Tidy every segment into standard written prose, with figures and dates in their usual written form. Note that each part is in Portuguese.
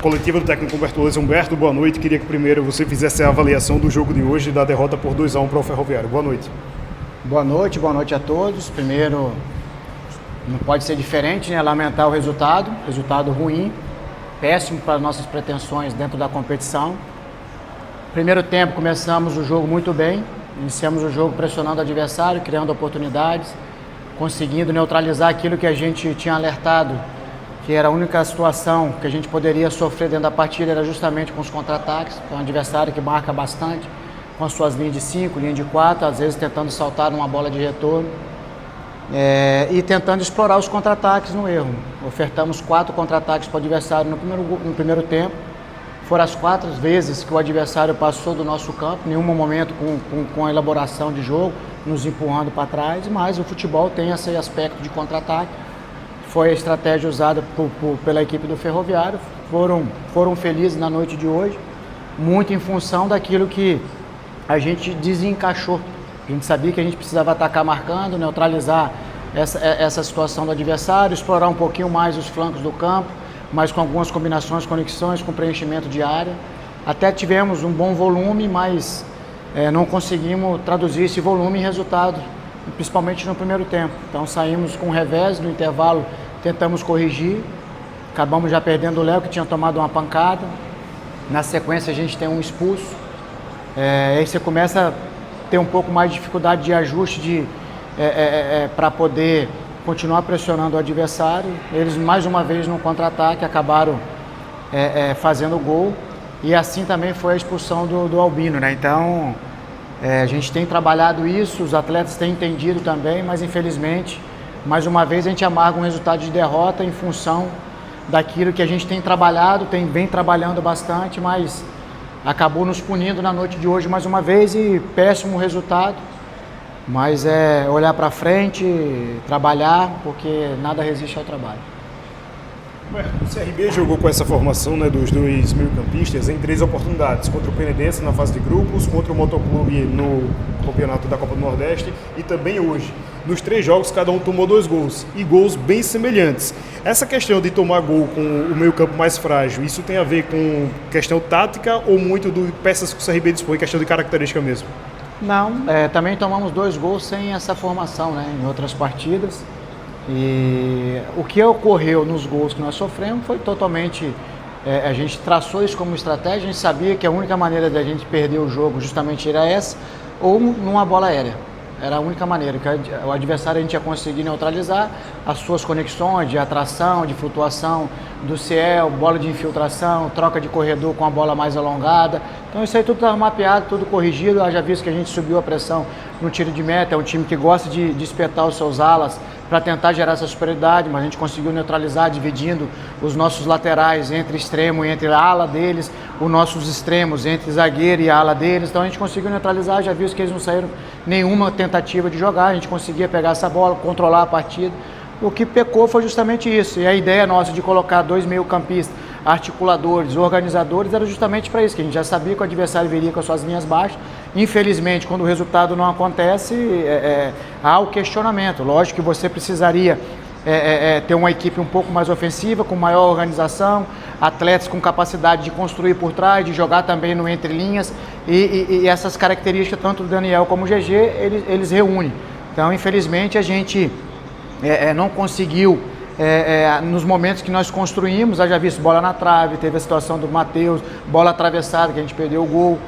Coletiva do técnico Humberto, boa noite. Queria que primeiro você fizesse a avaliação do jogo de hoje, da derrota por 2-1 para o Ferroviário. Boa noite. Boa noite a todos. Primeiro, não pode ser diferente, né? Lamentar o resultado ruim, péssimo para nossas pretensões dentro da competição. Primeiro tempo, começamos o jogo muito bem, iniciamos o jogo pressionando o adversário, criando oportunidades, conseguindo neutralizar aquilo que a gente tinha alertado, que era a única situação que a gente poderia sofrer dentro da partida, era justamente com os contra-ataques. É um adversário que marca bastante, com as suas linhas de 5, linha de 4, às vezes tentando saltar numa bola de retorno e tentando explorar os contra-ataques no erro. Ofertamos 4 contra-ataques para o adversário no primeiro tempo. Foram as 4 vezes que o adversário passou do nosso campo, em nenhum momento com a elaboração de jogo, nos empurrando para trás, mas o futebol tem esse aspecto de contra-ataque. Foi a estratégia usada pela equipe do Ferroviário, foram felizes na noite de hoje, muito em função daquilo que a gente desencaixou. A gente sabia que a gente precisava atacar marcando, neutralizar essa situação do adversário, explorar um pouquinho mais os flancos do campo, mas com algumas combinações, conexões, com preenchimento de área. Até tivemos um bom volume, mas não conseguimos traduzir esse volume em resultado, principalmente no primeiro tempo. Então saímos com revés no intervalo, tentamos corrigir, acabamos já perdendo o Léo, que tinha tomado uma pancada. Na sequência a gente tem um expulso, aí você começa a ter um pouco mais de dificuldade de ajuste para poder continuar pressionando o adversário. Eles mais uma vez no contra-ataque acabaram fazendo o gol, e assim também foi a expulsão do Albino, né? Então a gente tem trabalhado isso, os atletas têm entendido também, mas infelizmente, mais uma vez, a gente amarga um resultado de derrota em função daquilo que a gente tem trabalhado, vem trabalhando bastante, mas acabou nos punindo na noite de hoje mais uma vez, e péssimo resultado. Mas é olhar para frente, trabalhar, porque nada resiste ao trabalho. O CRB jogou com essa formação, né, dos 2 meio-campistas em 3 oportunidades, contra o Penedense na fase de grupos, contra o Motoclube no campeonato da Copa do Nordeste e também hoje. Nos 3 jogos, cada um tomou 2 gols, e gols bem semelhantes. Essa questão de tomar gol com o meio-campo mais frágil, isso tem a ver com questão tática ou muito de peças que o CRB dispõe, questão de característica mesmo? Não, também tomamos 2 gols sem essa formação, né, em outras partidas. E o que ocorreu nos gols que nós sofremos foi totalmente... a gente traçou isso como estratégia, a gente sabia que a única maneira de a gente perder o jogo justamente era essa, ou numa bola aérea. Era a única maneira, que o adversário a gente ia conseguir neutralizar as suas conexões de atração, de flutuação do ciel, bola de infiltração, troca de corredor com a bola mais alongada. Então isso aí tudo estava mapeado, tudo corrigido. Já visto que a gente subiu a pressão no tiro de meta, é um time que gosta de espetar os seus alas para tentar gerar essa superioridade, mas a gente conseguiu neutralizar, dividindo os nossos laterais entre extremo e entre a ala deles, os nossos extremos entre zagueiro e a ala deles. Então a gente conseguiu neutralizar, já visto que eles não saíram nenhuma tentativa de jogar, a gente conseguia pegar essa bola, controlar a partida. O que pecou foi justamente isso, e a ideia nossa de colocar 2 meio-campistas, articuladores, organizadores, era justamente para isso, que a gente já sabia que o adversário viria com as suas linhas baixas. Infelizmente, quando o resultado não acontece, há o questionamento. Lógico que você precisaria ter uma equipe um pouco mais ofensiva, com maior organização, atletas com capacidade de construir por trás, de jogar também no entre linhas, e essas características, tanto do Daniel como o GG, eles reúnem. Então, infelizmente, a gente não conseguiu, nos momentos que nós construímos, já visto bola na trave, teve a situação do Matheus, bola atravessada, que a gente perdeu o gol.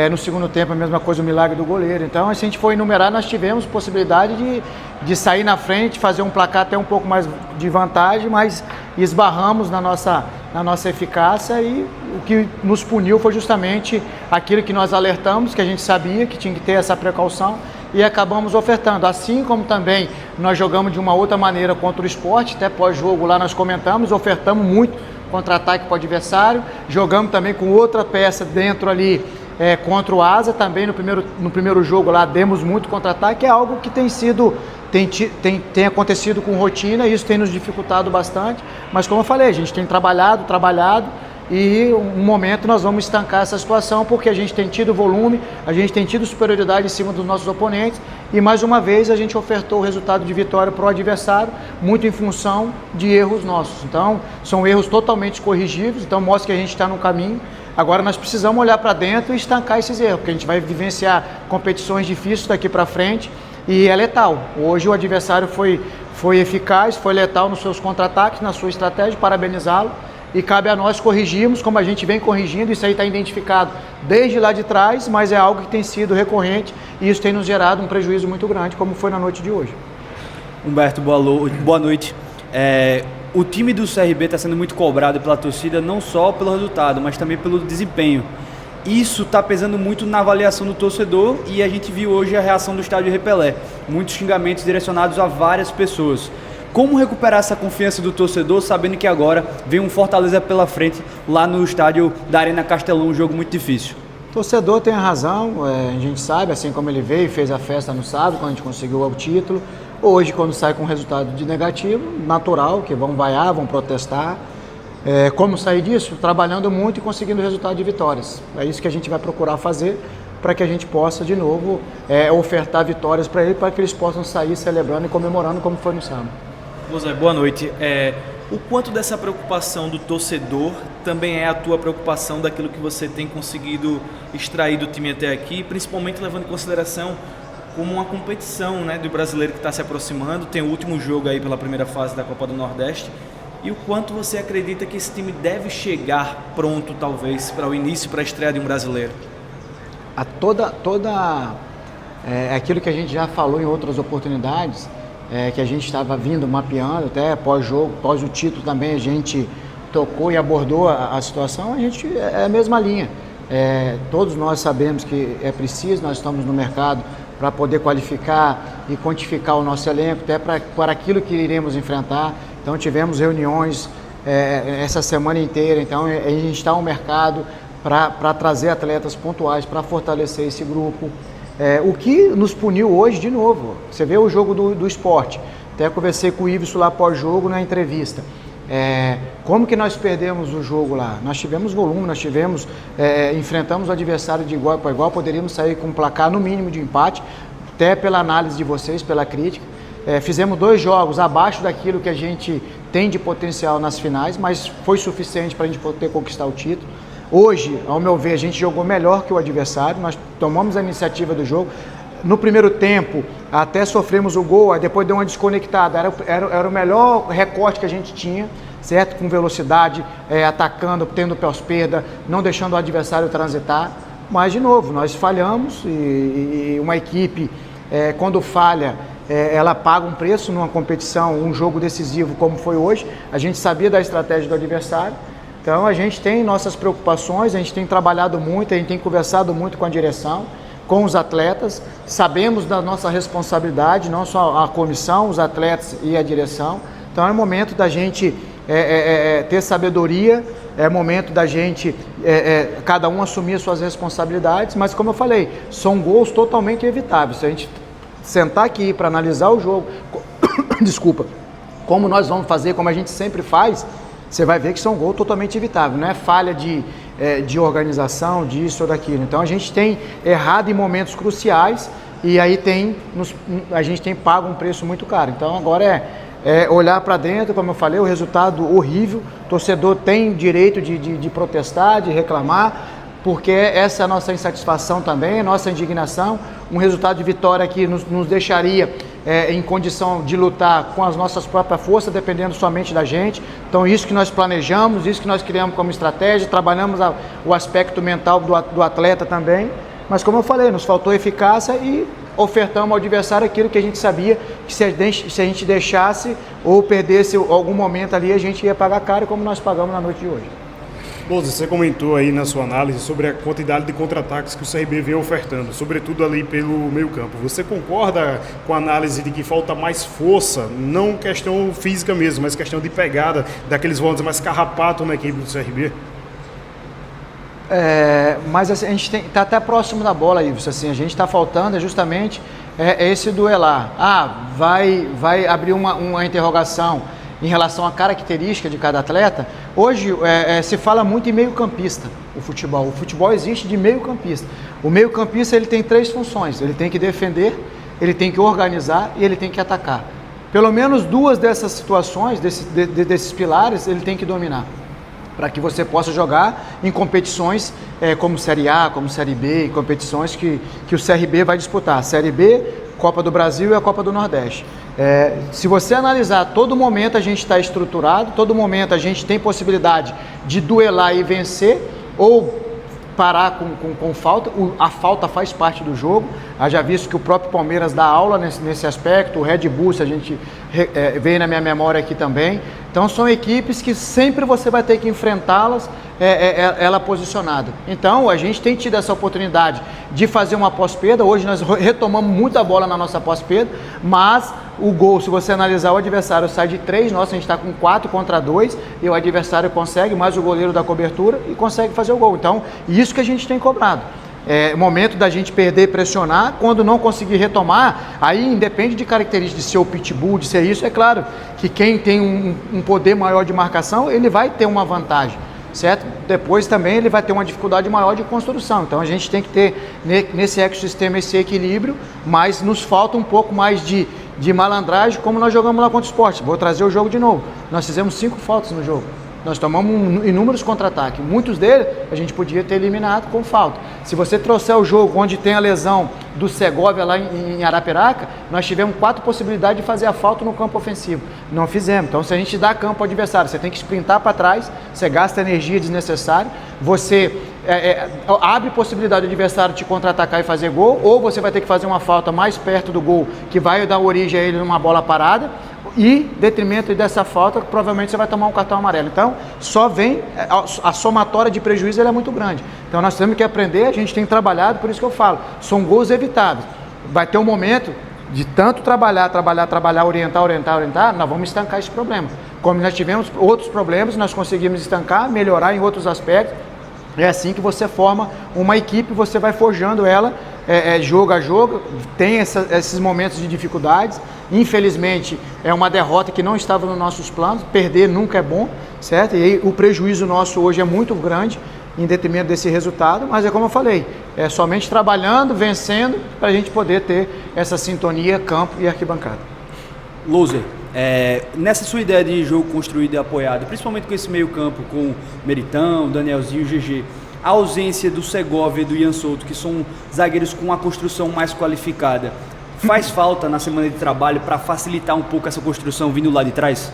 No segundo tempo, a mesma coisa, o milagre do goleiro. Então, se a gente for enumerar, nós tivemos possibilidade de sair na frente, fazer um placar até um pouco mais de vantagem, mas esbarramos na nossa eficácia, e o que nos puniu foi justamente aquilo que nós alertamos, que a gente sabia que tinha que ter essa precaução, e acabamos ofertando. Assim como também nós jogamos de uma outra maneira contra o Sport, até pós-jogo lá nós comentamos, ofertamos muito contra-ataque para o adversário, jogamos também com outra peça dentro ali, contra o Asa, também no primeiro jogo lá demos muito contra-ataque, é algo que tem acontecido com rotina, e isso tem nos dificultado bastante, mas como eu falei, a gente tem trabalhado, e um momento nós vamos estancar essa situação, porque a gente tem tido volume, a gente tem tido superioridade em cima dos nossos oponentes, e mais uma vez a gente ofertou o resultado de vitória para o adversário, muito em função de erros nossos. Então, são erros totalmente corrigíveis, então mostra que a gente está no caminho. Agora nós precisamos olhar para dentro e estancar esses erros, porque a gente vai vivenciar competições difíceis daqui para frente e é letal. Hoje o adversário foi eficaz, foi letal nos seus contra-ataques, na sua estratégia, parabenizá-lo. E cabe a nós corrigirmos, como a gente vem corrigindo, isso aí está identificado desde lá de trás, mas é algo que tem sido recorrente e isso tem nos gerado um prejuízo muito grande, como foi na noite de hoje. Humberto, boa noite. O time do CRB está sendo muito cobrado pela torcida, não só pelo resultado, mas também pelo desempenho. Isso está pesando muito na avaliação do torcedor e a gente viu hoje a reação do estádio Repelé. Muitos xingamentos direcionados a várias pessoas. Como recuperar essa confiança do torcedor, sabendo que agora vem um Fortaleza pela frente lá no estádio da Arena Castelão, um jogo muito difícil? O torcedor tem a razão, a gente sabe, assim como ele veio e fez a festa no sábado, quando a gente conseguiu o título. Hoje, quando sai com resultado de negativo, natural, que vão vaiar, vão protestar. Como sair disso? Trabalhando muito e conseguindo resultado de vitórias. É isso que a gente vai procurar fazer para que a gente possa, de novo, ofertar vitórias para eles, para que eles possam sair celebrando e comemorando como foi no sábado. José, boa noite. O quanto dessa preocupação do torcedor também é a tua preocupação daquilo que você tem conseguido extrair do time até aqui, principalmente levando em consideração como uma competição, né, do brasileiro que está se aproximando, tem o último jogo aí pela primeira fase da Copa do Nordeste, e o quanto você acredita que esse time deve chegar pronto, talvez, para o início, para a estreia de um brasileiro? Aquilo que a gente já falou em outras oportunidades, que a gente estava vindo mapeando, até pós-jogo, pós o título também a gente tocou e abordou a situação, a gente é a mesma linha. Todos nós sabemos que é preciso, nós estamos no mercado para poder qualificar e quantificar o nosso elenco, até para aquilo que iremos enfrentar. Então tivemos reuniões essa semana inteira, então a gente está no mercado para trazer atletas pontuais, para fortalecer esse grupo. O que nos puniu hoje, de novo, você vê o jogo do esporte, até conversei com o Iveson lá pós-jogo na entrevista, como que nós perdemos o jogo lá? Nós tivemos volume, enfrentamos o adversário de igual para igual, poderíamos sair com um placar no mínimo de empate, até pela análise de vocês, pela crítica, fizemos 2 jogos abaixo daquilo que a gente tem de potencial nas finais, mas foi suficiente para a gente poder conquistar o título. Hoje, ao meu ver, a gente jogou melhor que o adversário, nós tomamos a iniciativa do jogo. No primeiro tempo, até sofremos o gol, aí depois deu uma desconectada. Era o melhor recorte que a gente tinha, certo? Com velocidade, atacando, tendo pós-perda, não deixando o adversário transitar. Mas, de novo, nós falhamos e uma equipe, quando falha, ela paga um preço numa competição, um jogo decisivo como foi hoje. A gente sabia da estratégia do adversário. Então a gente tem nossas preocupações, a gente tem trabalhado muito, a gente tem conversado muito com a direção, com os atletas, sabemos da nossa responsabilidade, não só a comissão, os atletas e a direção. Então é momento da gente ter sabedoria, é momento da gente, cada um assumir suas responsabilidades, mas como eu falei, são gols totalmente evitáveis. Se a gente sentar aqui para analisar o jogo, desculpa, como nós vamos fazer, como a gente sempre faz, você vai ver que são gols totalmente evitáveis, não é falha de organização, disso ou daquilo. Então a gente tem errado em momentos cruciais e aí a gente tem pago um preço muito caro. Então agora olhar para dentro, como eu falei, o resultado horrível, o torcedor tem direito de protestar, de reclamar, porque essa é a nossa insatisfação também, a nossa indignação. Um resultado de vitória que nos deixaria em condição de lutar com as nossas próprias forças, dependendo somente da gente. Então isso que nós planejamos, isso que nós criamos como estratégia, trabalhamos o aspecto mental do atleta também, mas como eu falei, nos faltou eficácia e ofertamos ao adversário aquilo que a gente sabia que se a gente deixasse ou perdesse algum momento ali, a gente ia pagar caro, como nós pagamos na noite de hoje. Bozo, você comentou aí na sua análise sobre a quantidade de contra-ataques que o CRB vem ofertando, sobretudo ali pelo meio-campo. Você concorda com a análise de que falta mais força, não questão física mesmo, mas questão de pegada daqueles volantes mais carrapatos na equipe do CRB? Mas assim, a gente está até próximo da bola, Iveson. Assim, a gente está faltando justamente esse duelar. Vai abrir uma interrogação em relação à característica de cada atleta. Hoje se fala muito em meio-campista, o futebol. O futebol existe de meio-campista. O meio-campista ele tem 3 funções. Ele tem que defender, ele tem que organizar e ele tem que atacar. Pelo menos duas dessas situações, desses pilares, ele tem que dominar, para que você possa jogar em competições como Série A, como Série B, em competições que o CRB vai disputar. Série B, Copa do Brasil e a Copa do Nordeste. Se você analisar, todo momento a gente está estruturado, todo momento a gente tem possibilidade de duelar e vencer, ou parar com falta. A falta faz parte do jogo. Já visto que o próprio Palmeiras dá aula nesse aspecto, o Red Bull, se a gente veio na minha memória aqui também. Então são equipes que sempre você vai ter que enfrentá-las, ela posicionada. Então a gente tem tido essa oportunidade de fazer uma pós-perda. Hoje nós retomamos muita bola na nossa pós-perda, mas o gol, se você analisar, o adversário sai de 3, a gente está com 4 contra 2, e o adversário consegue, mais o goleiro da cobertura, e consegue fazer o gol. Então, isso que a gente tem cobrado. Momento da gente perder, pressionar, quando não conseguir retomar, aí independe de características, de ser o pitbull, de ser isso, é claro que quem tem um poder maior de marcação, ele vai ter uma vantagem, certo? Depois também ele vai ter uma dificuldade maior de construção. Então a gente tem que ter nesse ecossistema esse equilíbrio, mas nos falta um pouco mais de malandragem, como nós jogamos lá contra o Sport. Vou trazer o jogo de novo. Nós fizemos 5 faltas no jogo. Nós tomamos inúmeros contra-ataques. Muitos deles a gente podia ter eliminado com falta. Se você trouxer o jogo onde tem a lesão do Segovia lá em Arapiraca, nós tivemos 4 possibilidades de fazer a falta no campo ofensivo. Não fizemos. Então, se a gente dá campo ao adversário, você tem que sprintar para trás, você gasta energia desnecessária, você abre possibilidade do adversário te contra-atacar e fazer gol, ou você vai ter que fazer uma falta mais perto do gol, que vai dar origem a ele numa bola parada, e, detrimento dessa falta, provavelmente você vai tomar um cartão amarelo. Então, só vem, a somatória de prejuízo ela é muito grande. Então, nós temos que aprender, a gente tem trabalhado, por isso que eu falo, são gols evitáveis. Vai ter um momento de tanto trabalhar, orientar, nós vamos estancar esse problema. Como nós tivemos outros problemas, nós conseguimos estancar, melhorar em outros aspectos. É assim que você forma uma equipe, você vai forjando ela jogo a jogo, tem esses momentos de dificuldades. Infelizmente, é uma derrota que não estava nos nossos planos, perder nunca é bom, certo? E aí, o prejuízo nosso hoje é muito grande, em detrimento desse resultado, mas é como eu falei, é somente trabalhando, vencendo, para a gente poder ter essa sintonia campo e arquibancada. Loser, nessa sua ideia de jogo construído e apoiado, principalmente com esse meio campo, com Meritão, Danielzinho e GG, a ausência do Segovia e do Ian Souto, que são zagueiros com uma construção mais qualificada, faz falta na semana de trabalho para facilitar um pouco essa construção vindo lá de trás?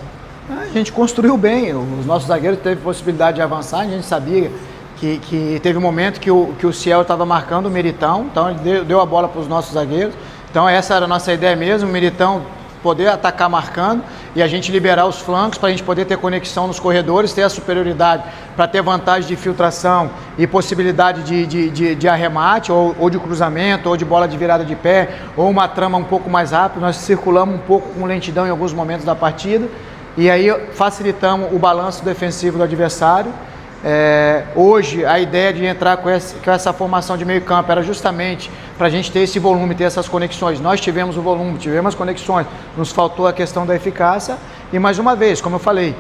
A gente construiu bem, os nossos zagueiros teve possibilidade de avançar, a gente sabia que teve um momento que o Ciel estava marcando o Meritão, então ele deu a bola para os nossos zagueiros. Então essa era a nossa ideia mesmo, o Meritão poder atacar marcando e a gente liberar os flancos para a gente poder ter conexão nos corredores, ter a superioridade para ter vantagem de filtração e possibilidade de arremate ou de cruzamento ou de bola de virada de pé ou uma trama um pouco mais rápida. Nós circulamos um pouco com lentidão em alguns momentos da partida e aí facilitamos o balanço defensivo do adversário. Hoje a ideia de entrar com essa formação de meio campo era justamente para a gente ter esse volume, ter essas conexões. Nós tivemos o volume, tivemos as conexões, nos faltou a questão da eficácia e mais uma vez, como eu falei,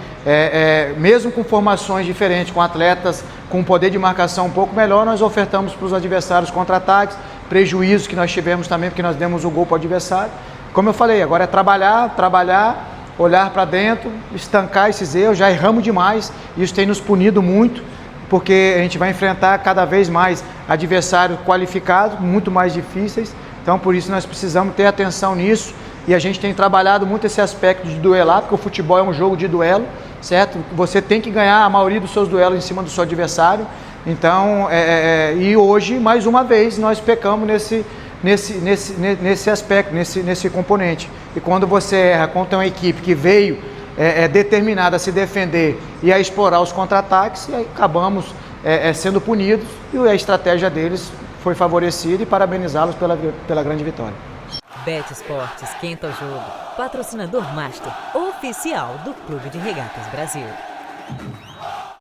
mesmo com formações diferentes, com atletas com poder de marcação um pouco melhor, nós ofertamos para os adversários contra-ataques, prejuízos que nós tivemos também porque nós demos o gol para o adversário. Como eu falei, agora é trabalhar, olhar para dentro, estancar esses erros. Já erramos demais, isso tem nos punido muito, porque a gente vai enfrentar cada vez mais adversários qualificados, muito mais difíceis, então por isso nós precisamos ter atenção nisso e a gente tem trabalhado muito esse aspecto de duelar, porque o futebol é um jogo de duelo, certo? Você tem que ganhar a maioria dos seus duelos em cima do seu adversário, então, e hoje, mais uma vez, nós pecamos nesse aspecto, nesse componente. E quando você erra contra uma equipe que veio determinada a se defender e a explorar os contra-ataques, e aí acabamos sendo punidos e a estratégia deles foi favorecida e parabenizá-los pela grande vitória. Bet Esportes esquenta o jogo, patrocinador master oficial do Clube de Regatas Brasil.